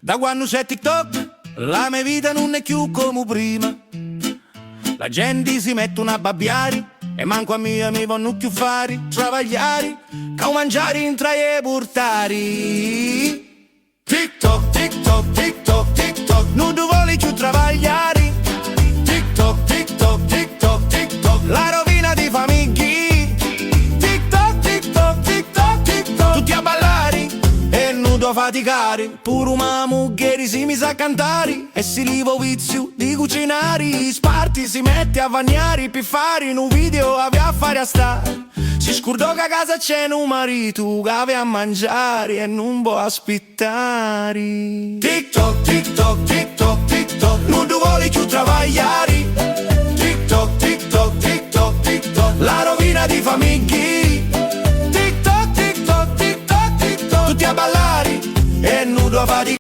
Da quando c'è TikTok, la mia vita non è più come prima. La gente si mette una babbiari e manco a mia mi vanno più fare travagliare, che mangiare in traie portari. TikTok, TikTok, TikTok, TikTok, non tu vuoi più travagliare. TikTok, TikTok, TikTok, TikTok, la rovina di famiglie. TikTok, TikTok, TikTok, TikTok, tutti a ballare e nudo a faticare. Pure una mugheri si mise a cantare e si livo vizio di cucinare. Sparti si mette a vagnare per fare in un video aveva a fare a stare. Si scordò che a casa c'è un marito che aveva a mangiare e non può aspettare. TikTok, TikTok, TikTok, TikTok, non tu vuoi più travagliare. TikTok, TikTok, TikTok, TikTok, la rovina di famiglie. TikTok, TikTok, TikTok, TikTok, tutti a ballare